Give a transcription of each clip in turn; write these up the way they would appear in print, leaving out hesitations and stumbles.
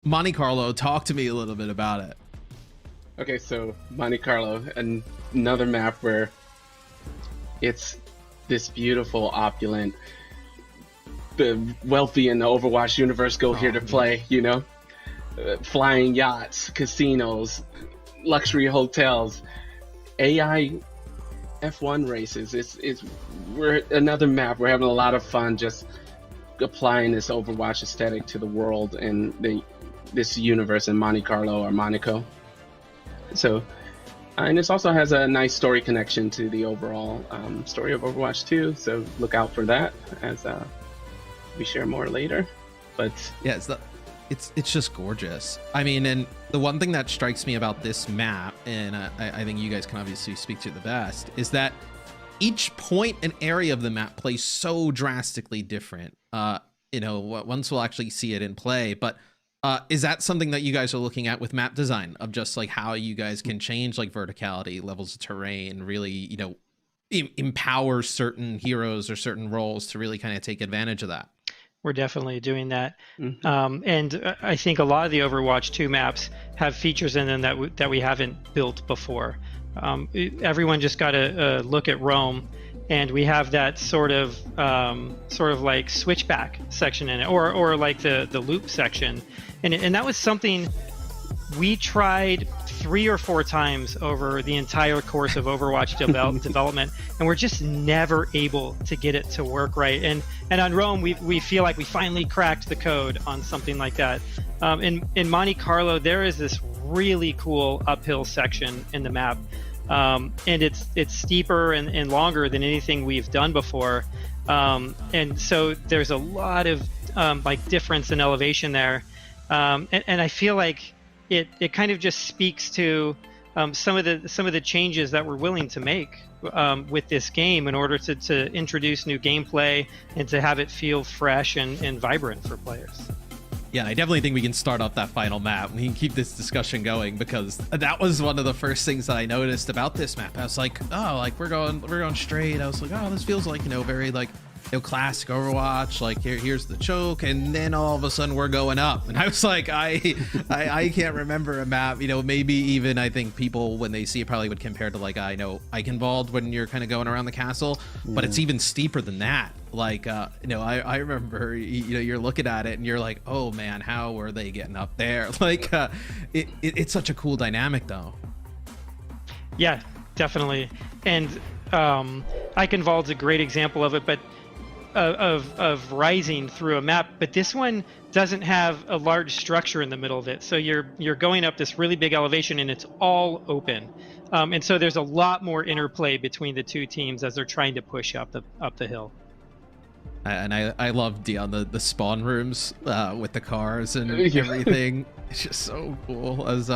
Monte Carlo, talk to me a little bit about it. Okay, so Monte Carlo, another map where it's this beautiful, opulent, the wealthy in the Overwatch universe go here to play, you know? Flying yachts, casinos, luxury hotels, AI F1 races. We're another map. We're having a lot of fun just applying this Overwatch aesthetic to the world and this universe in Monte Carlo or Monaco. So, and this also has a nice story connection to the overall story of Overwatch 2. So look out for that as we share more later. But yeah, it's just gorgeous. I mean, and the one thing that strikes me about this map, and I think you guys can obviously speak to the best, is that each point and area of the map plays so drastically different. Once we'll actually see it in play, but is that something that you guys are looking at with map design, of just like how you guys can change like verticality, levels of terrain, really, empower certain heroes or certain roles to really kind of take advantage of that? We're definitely doing that. And I think a lot of the Overwatch 2 maps have features in them that we haven't built before. Everyone just got to look at Rome, and we have that sort of like switchback section in it, or like the loop section. And that was something we tried 3 or 4 times over the entire course of Overwatch development, and we're just never able to get it to work right. And on Rome, we feel like we finally cracked the code on something like that. In Monte Carlo, there is this really cool uphill section in the map, and it's steeper and longer than anything we've done before. And so there's a lot of like difference in elevation there, and I feel like it kind of just speaks to some of the changes that we're willing to make with this game in order to introduce new gameplay and to have it feel fresh and vibrant for players. Yeah, I definitely think we can start off that final map. We can keep this discussion going, because that was one of the first things that I noticed about this map. I was like, oh, like we're going straight. I was like, oh, this feels like, very like, classic Overwatch, like here's the choke, and then all of a sudden we're going up, and I was like, I can't remember a map, maybe even I think people when they see it probably would compare to like Eichenwald when you're kind of going around the castle, but it's even steeper than that. Like I remember you're looking at it and you're like, oh man, how were they getting up there? Like it's such a cool dynamic though. Yeah, definitely. And Eichenwald's a great example of it, but of rising through a map, but this one doesn't have a large structure in the middle of it. So you're going up this really big elevation, and it's all open, and so there's a lot more interplay between the two teams as they're trying to push up the hill. And I love Dion, the spawn rooms with the cars and everything. It's just so cool. As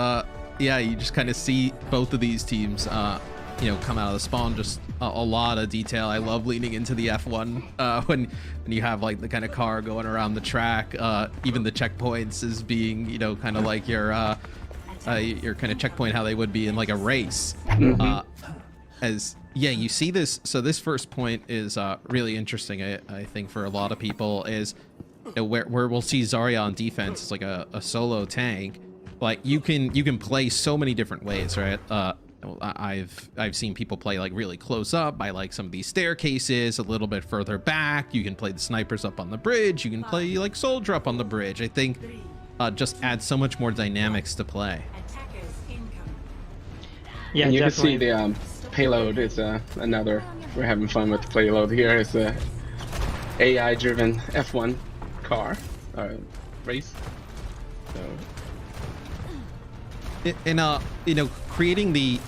you just kind of see both of these teams come out of the spawn, just a lot of detail. I love leaning into the F1 when you have like the kind of car going around the track, even the checkpoints as being kind of like your kind of checkpoint how they would be in like a race. You see this. So this first point is really interesting, I think, for a lot of people, is where we'll see Zarya on defense as like a solo tank. Like you can play so many different ways, right? I've seen people play like really close up by like some of these staircases, a little bit further back. You can play the snipers up on the bridge. You can play like soldier up on the bridge. I think just adds so much more dynamics to play. Yeah, and you definitely. can see the payload is another. We're having fun with the payload here. It's a AI-driven F1 car race. So. And creating the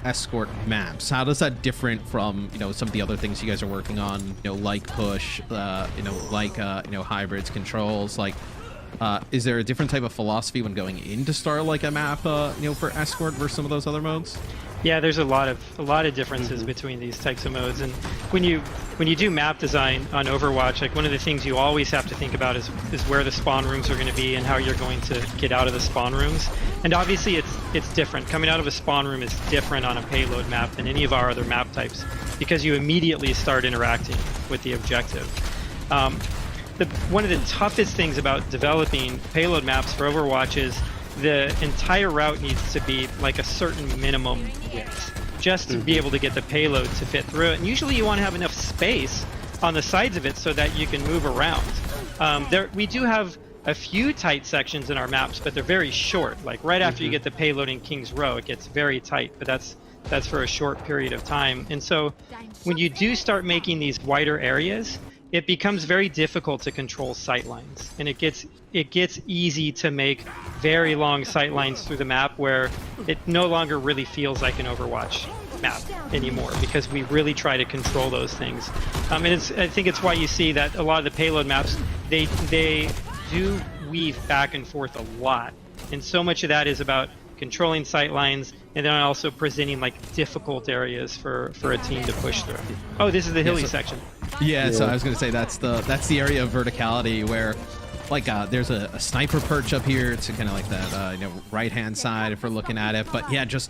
escort maps, how does that different from some of the other things you guys are working on, like push, hybrids, controls? Like is there a different type of philosophy when going in to start like a map for escort versus some of those other modes? Yeah, there's a lot of differences between these types of modes. And when you do map design on Overwatch, like one of the things you always have to think about is where the spawn rooms are going to be and how you're going to get out of the spawn rooms. And obviously it's different. Coming out of a spawn room is different on a payload map than any of our other map types, because you immediately start interacting with the objective. one of the toughest things about developing payload maps for Overwatch is the entire route needs to be like a certain minimum width just to be able to get the payload to fit through it. And usually you want to have enough space on the sides of it so that you can move around. We do have a few tight sections in our maps, but they're very short. Like right after you get the payload in King's Row, it gets very tight, but that's for a short period of time. And so when you do start making these wider areas, it becomes very difficult to control sightlines, and it gets easy to make very long sightlines through the map where it no longer really feels like an Overwatch map anymore, because we really try to control those things. And I think it's why you see that a lot of the payload maps, they do weave back and forth a lot, and so much of that is about controlling sightlines and then also presenting like difficult areas for a team to push through. Oh, this is the hilly section. Yeah, so I was gonna say that's the area of verticality where like there's a sniper perch up here to kind of like that right hand side if we're looking at it. But yeah, just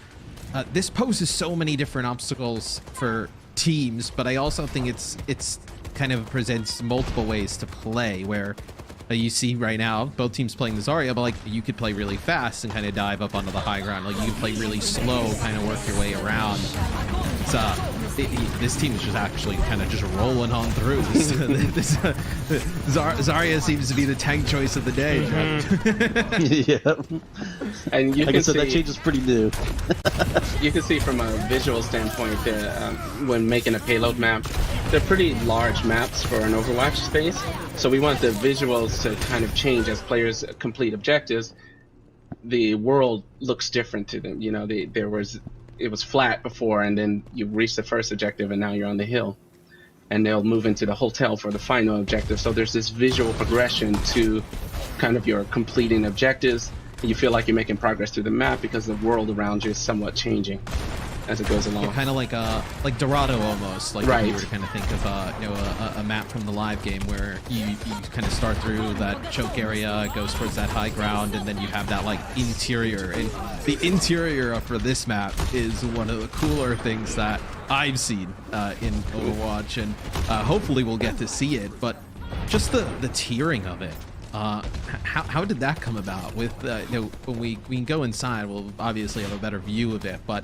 this poses so many different obstacles for teams, but I also think it's kind of presents multiple ways to play where you see right now both teams playing the Zarya, but like you could play really fast and kind of dive up onto the high ground. Like you could play really slow, kind of work your way around. This team is just actually kind of just rolling on through. Zarya seems to be the tank choice of the day. Yeah, And you like can I said, see, that change is pretty new. you can see from a visual standpoint that when making a payload map, they're pretty large maps for an Overwatch space. So we want the visuals to kind of change as players complete objectives. The world looks different to them. You know, it was flat before, and then you reach the first objective, and now you're on the hill. And they'll move into the hotel for the final objective. So there's this visual progression to kind of your completing objectives. And you feel like you're making progress through the map because the world around you is somewhat changing as it goes along. Yeah, kind of like Dorado almost. Like Right. if you were to kind of think of a map from the live game where you kind of start through that choke area, goes towards that high ground, and then you have that like interior. And the interior for this map is one of the cooler things that I've seen in Overwatch, and hopefully we'll get to see it. But just the tiering of it. How did that come about? With when we can go inside, we'll obviously have a better view of it, but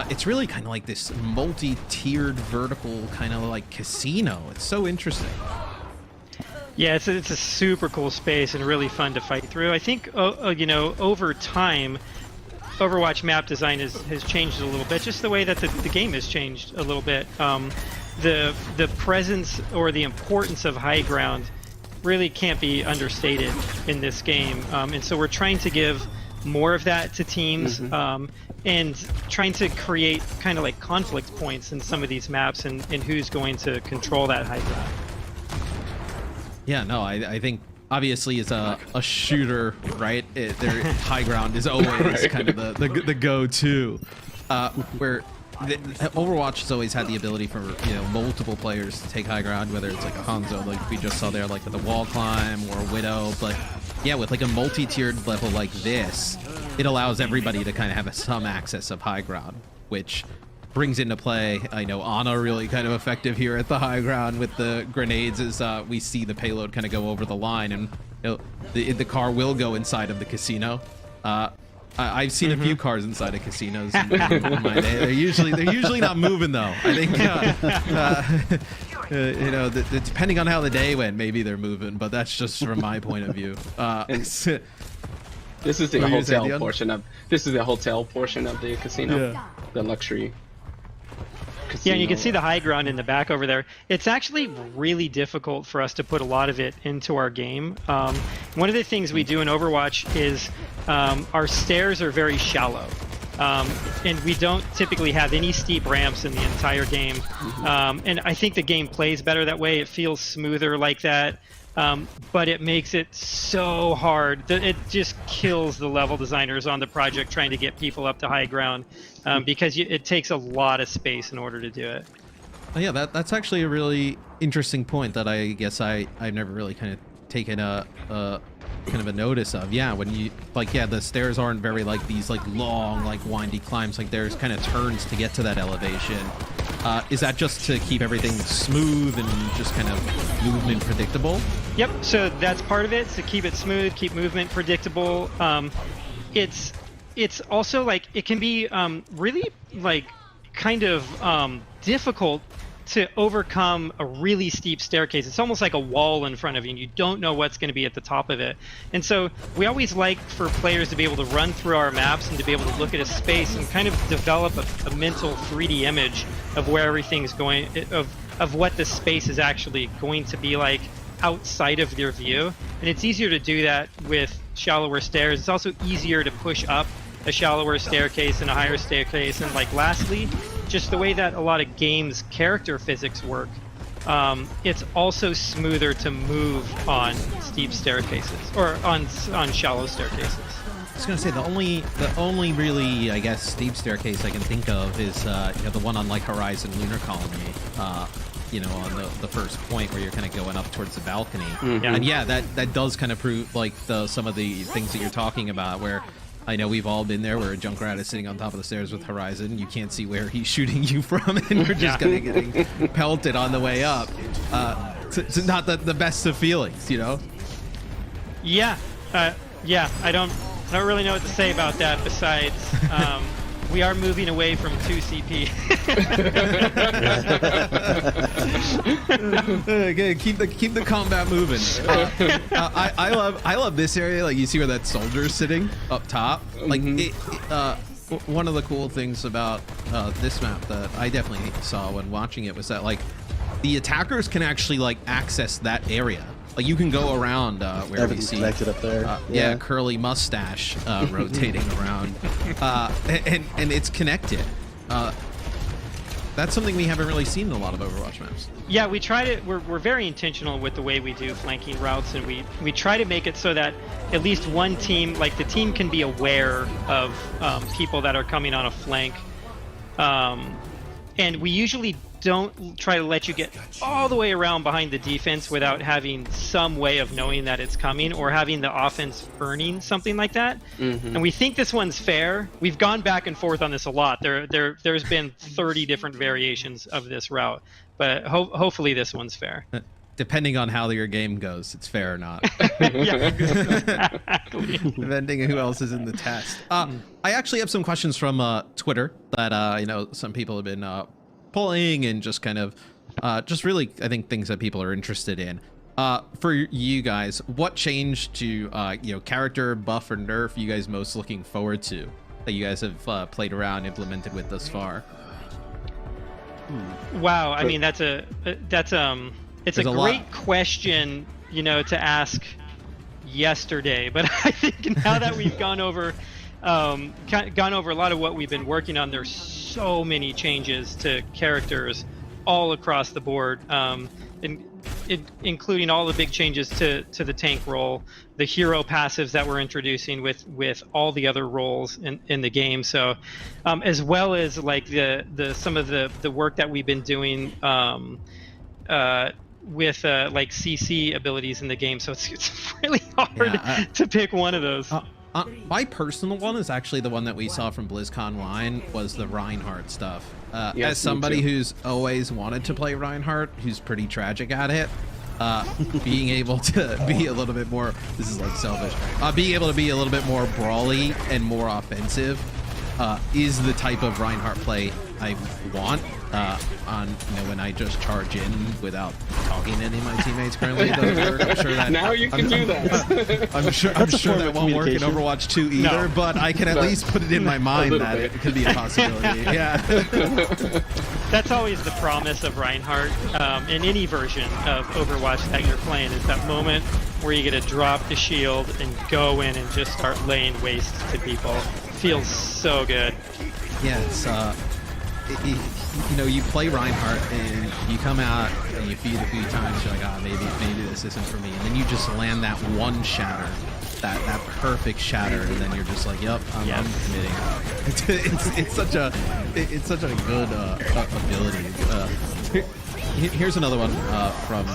it's really kind of like this multi-tiered vertical kind of like casino. It's so interesting. Yeah, it's a super cool space and really fun to fight through. I think over time, Overwatch map design has changed a little bit, just the way that the game has changed a little bit. The presence or the importance of high ground really can't be understated in this game, and so we're trying to give more of that to teams, and trying to create kind of like conflict points in some of these maps, and who's going to control that high ground. Yeah, no, I think obviously as a shooter, right, their high ground is always kind of the go-to, where Overwatch has always had the ability for multiple players to take high ground, whether it's like a Hanzo, like we just saw there, like with a wall climb, or a Widow. But yeah, with like a multi-tiered level like this, it allows everybody to kind of have some access of high ground, which brings into play, I know Ana really kind of effective here at the high ground with the grenades as we see the payload kind of go over the line, and the car will go inside of the casino. I've seen a few cars inside of casinos in my day. They're usually not moving though. I think depending on how the day went, maybe they're moving, but that's just from my point of view. This is the hotel portion of the casino, the luxury casino. Yeah, and you can see the high ground in the back over there. It's actually really difficult for us to put a lot of it into our game. One of the things we do in Overwatch is our stairs are very shallow. And we don't typically have any steep ramps in the entire game. And I think the game plays better that way. It feels smoother like that. But it makes it so hard that it just kills the level designers on the project trying to get people up to high ground, because it takes a lot of space in order to do it. Oh, yeah, that's actually a really interesting point that I guess I've never really kind of taken a kind of a notice of. Yeah, when you the stairs aren't very like these like long like windy climbs. Like there's kind of turns to get to that elevation. Is that just to keep everything smooth and just kind of movement predictable? Yep. So that's part of it. To keep it smooth, keep movement predictable. It's also like it can be really like kind of difficult to overcome a really steep staircase. It's almost like a wall in front of you, and you don't know what's going to be at the top of it. And so we always like for players to be able to run through our maps and to be able to look at a space and kind of develop a mental 3D image of where everything's going, of what the space is actually going to be like outside of their view. And it's easier to do that with shallower stairs. It's also easier to push up a shallower staircase and a higher staircase. And like lastly, just the way that a lot of games character physics work, it's also smoother to move on steep staircases or on shallow staircases. I was gonna say the only really, I guess, steep staircase I can think of is the one on like Horizon Lunar Colony. On the first point where you're kind of going up towards the balcony. Mm-hmm. And yeah, that does kind of prove like some of the things that you're talking about, where I know we've all been there where a Junkrat is sitting on top of the stairs with Horizon. You can't see where he's shooting you from, and you're just kind of getting pelted on the way up. It's not the best of feelings, Yeah, I don't really know what to say about that besides we are moving away from 2CP. keep the combat moving. I love this area. Like you see where that soldier's sitting up top. Like one of the cool things about this map that I definitely saw when watching it was that like the attackers can actually like access that area. Like you can go around where you see connected up there. curly mustache rotating around, and it's connected. That's something we haven't really seen in a lot of Overwatch maps. Yeah, we try to. We're very intentional with the way we do flanking routes, and we try to make it so that at least one team, like the team, can be aware of people that are coming on a flank, and we usually don't try to let you get all the way around behind the defense without having some way of knowing that it's coming or having the offense earning something like that. Mm-hmm. And we think this one's fair. We've gone back and forth on this a lot. There's been 30 different variations of this route, but hopefully this one's fair. Depending on how your game goes, it's fair or not. Yeah, exactly. Depending on who else is in the test. I actually have some questions from Twitter that some people have been pulling and just kind of just really I think things that people are interested in. For you guys, what change to character buff or nerf you guys most looking forward to that you guys have played around, implemented with thus far? Wow, I mean it's a great question to ask yesterday, but I think now that we've gone over a lot of what we've been working on, there's so many changes to characters all across the board, including all the big changes to the tank role, the hero passives that we're introducing with all the other roles in the game. So as well as like the some of the work that we've been doing with like CC abilities in the game. So it's really hard to pick one of those. My personal one is actually the one that we saw from BlizzCon Wine, was the Reinhardt stuff. As somebody who's always wanted to play Reinhardt, who's pretty tragic at it, being able to be a little bit more, this is like selfish, being able to be a little bit more brawly and more offensive is the type of Reinhardt play I want on when I just charge in without talking to any of my teammates. Currently it doesn't work. I'm sure that now you can do that. I'm sure that won't work in Overwatch 2 either, but I can at least put it in my mind that it could be a possibility. Yeah. That's always the promise of Reinhardt in any version of Overwatch that you're playing, is that moment where you get to drop the shield and go in and just start laying waste to people. Feels so good. Yeah, it's you play Reinhardt and you come out and you feed a few times, you're like, maybe this isn't for me, and then you just land that one shatter, that perfect shatter, and then you're just like, yep, I'm committing. It's such a good ability. Here's another one from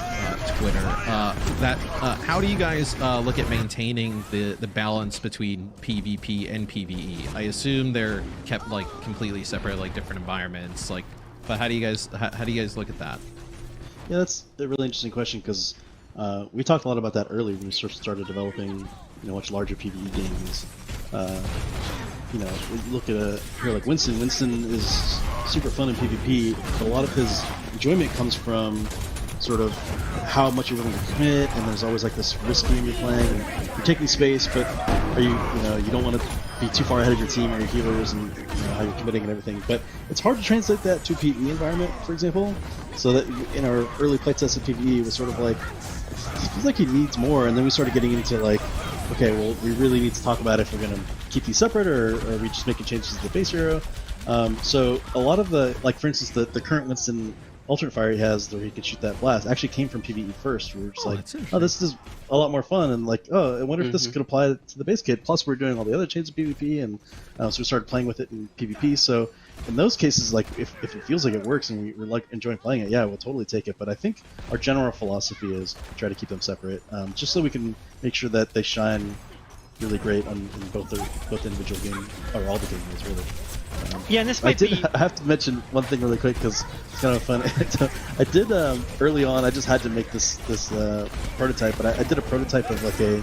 Twitter. How do you guys look at maintaining the balance between PvP and PvE? I assume they're kept like completely separate, like different environments. Like, But how do you guys look at that? Yeah, that's a really interesting question because we talked a lot about that earlier when we first started developing, much larger PvE games. We look at a hero like Winston. Winston is super fun in PvP, but a lot of his enjoyment comes from sort of how much you're willing to commit, and there's always like this risk game you're playing, and you're taking space, but are you don't want to be too far ahead of your team or your healers, and how you're committing and everything. But it's hard to translate that to a PvE environment, for example. So that in our early playtest of PvE, it was sort of like, it feels like it needs more, and then we started getting into like, okay, well, we really need to talk about if we're going to keep these separate, or are we just making changes to the base hero. So a lot of the, like for instance, the current Winston alternate fire he has, where he can shoot that blast, actually came from PvE first. We were just this is a lot more fun, and like, I wonder if this could apply to the base kit. Plus, we're doing all the other chains of PvP, and so we started playing with it in PvP. So in those cases, like if it feels like it works and we're like enjoying playing it, yeah, we'll totally take it. But I think our general philosophy is try to keep them separate, just so we can make sure that they shine really great in both individual game, or all the game modes really. Yeah, and this might I have to mention one thing really quick because it's kind of fun. I did early on. I just had to make this prototype, but I did a prototype of like a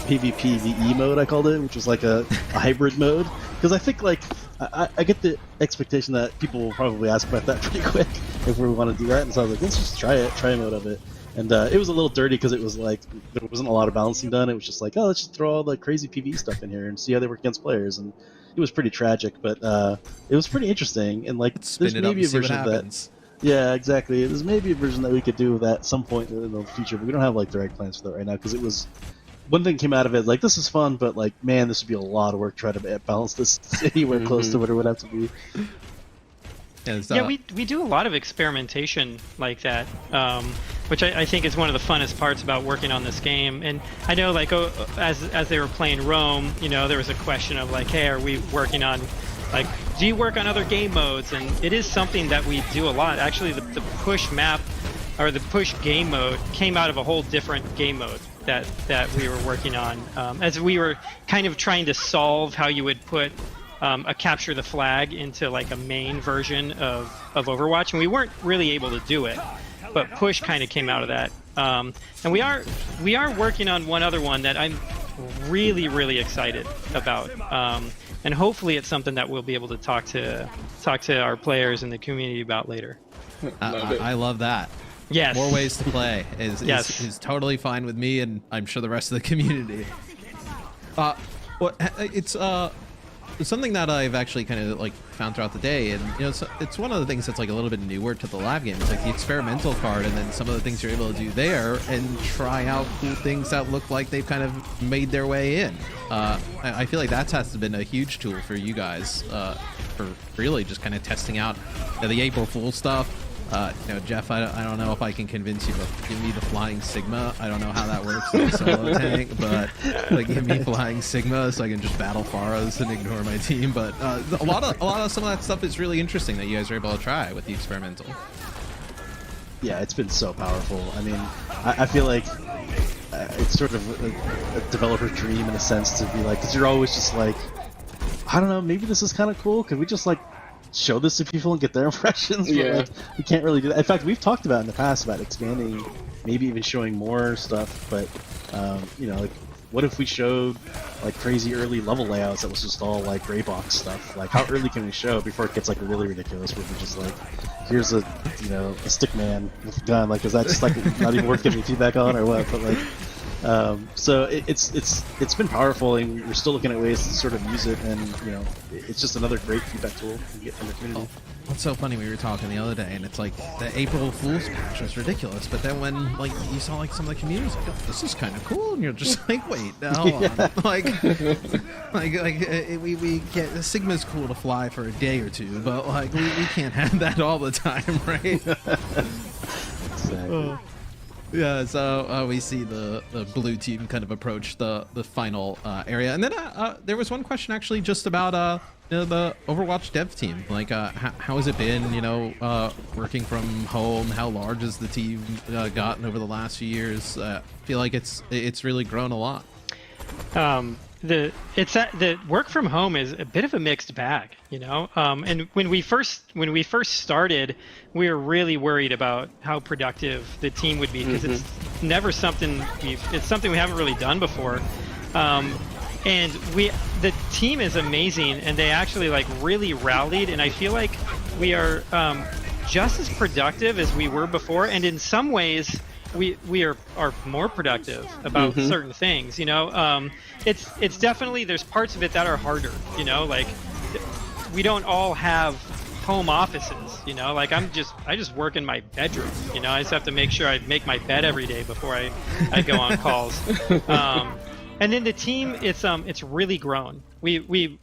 PvP VE mode. I called it, which was like a hybrid mode, because I think like I get the expectation that people will probably ask about that pretty quick if we want to do that. And so I was like, let's just try a mode of it. And it was a little dirty because it was like there wasn't a lot of balancing done. It was just like, oh, let's just throw all the crazy PvE stuff in here and see how they work against players. And it was pretty tragic, but it was pretty interesting. And like, there's maybe a version of that. Yeah, exactly. There's maybe a version that we could do that at some point in the future, but we don't have like direct plans for that right now, because it was one thing came out of it like, this is fun, but like, man, this would be a lot of work trying to balance this anywhere close to what it would have to be. Yeah, we do a lot of experimentation like that, which I think is one of the funnest parts about working on this game. And I know, like, as they were playing Rome, there was a question of like, hey, are we working on, like, do you work on other game modes? And it is something that we do a lot. Actually, the push map, or the push game mode, came out of a whole different game mode that we were working on, as we were kind of trying to solve how you would put a capture the flag into like a main version of Overwatch, and we weren't really able to do it, but push kind of came out of that. And we are working on one other one that I'm really excited about, and hopefully it's something that we'll be able to talk to our players in the community about later. I love that. Yes. More ways to play is totally fine with me, and I'm sure the rest of the community. It's something that I've actually kind of like found throughout the day, and it's one of the things that's like a little bit newer to the live game. It's like the experimental card, and then some of the things you're able to do there, and try out cool things that look like they've kind of made their way in. I feel like that has been a huge tool for you guys, for really just kind of testing out the April Fool stuff. Jeff, I don't know if I can convince you to give me the Flying Sigma. I don't know how that works in a solo tank, but like, give me Flying Sigma so I can just battle Pharos and ignore my team. But a lot of some of that stuff is really interesting that you guys are able to try with the experimental. Yeah, it's been so powerful. I mean, I feel like it's sort of a developer's dream in a sense to be like, because you're always just like, I don't know, maybe this is kind of cool. Could we just like show this to people and get their impressions? But, yeah, like, we can't really do that. In fact, we've talked about in the past about expanding, maybe even showing more stuff. But like, what if we showed like crazy early level layouts that was just all like gray box stuff? Like, how early can we show before it gets like really ridiculous? Where we're just like, here's a stick man with a gun. Like, is that just like not even worth giving feedback on or what? But like, so it's been powerful, and we're still looking at ways to sort of use it, and it's just another great feedback tool we get from the community. What's so funny, we were talking the other day, and it's like the April Fool's patch was ridiculous, but then when like you saw like some of the communities like, oh, this is kind of cool, and you're just like, wait, hold on, we get Sigma's cool to fly for a day or two, but like we can't have that all the time, right? Exactly. Yeah, so we see the blue team kind of approach the final area, and then there was one question actually just about the Overwatch dev team. Like, how has it been? Working from home. How large has the team gotten over the last few years? I feel like it's really grown a lot. the work from home is a bit of a mixed bag, you know. And when we first started, we were really worried about how productive the team would be, because it's never something it's something we haven't really done before. And the team is amazing, and they actually like really rallied, and I feel like we are just as productive as we were before, and in some ways we are more productive about certain things, you know. It's definitely, there's parts of it that are harder, you know, like we don't all have home offices, you know, like I just work in my bedroom, you know. I just have to make sure I make my bed every day before I go on calls. And then the team, it's really grown. We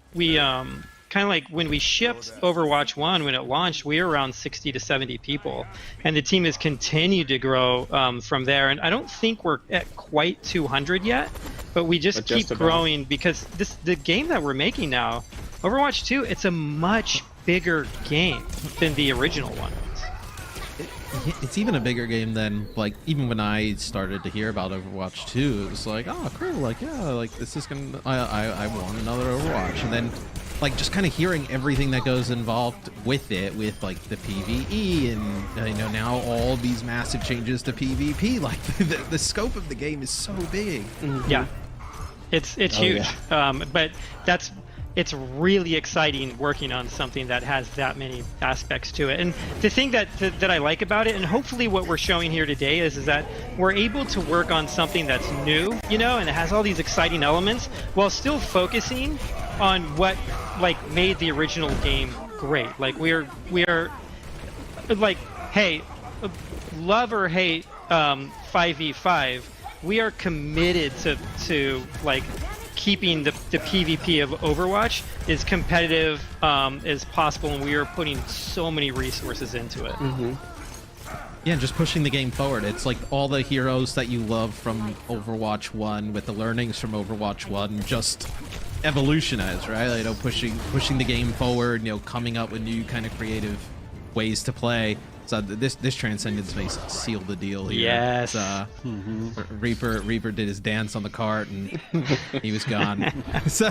kind of like when we shipped Overwatch 1, when it launched, we were around 60 to 70 people, and the team has continued to grow from there. And I don't think we're at quite 200 yet, but we just keep growing, because the game that we're making now, Overwatch 2, it's a much bigger game than the original one. It's even a bigger game than, like, even when I started to hear about Overwatch 2, it was like, oh, cool, like, yeah, like, this is gonna, I want another Overwatch. And then, like, just kind of hearing everything that goes involved with it, with, like, the PvE, and, you know, now all these massive changes to PvP, like, the scope of the game is so big. Yeah, it's huge. Yeah. But it's really exciting working on something that has that many aspects to it. And the thing that I like about it, and hopefully what we're showing here today, is that we're able to work on something that's new, you know, and it has all these exciting elements, while still focusing on what, like, made the original game great. Like, we are like, hey, love or hate 5v5, we are committed to like keeping the PvP of Overwatch as competitive as possible, and we are putting so many resources into it. Yeah, just pushing the game forward. It's like all the heroes that you love from Overwatch 1, with the learnings from Overwatch 1, just evolutionized, right? You know, pushing the game forward, you know, coming up with new kind of creative ways to play. So this Transcendence may seal the deal here. Yes. Reaper did his dance on the cart, and he was gone. So,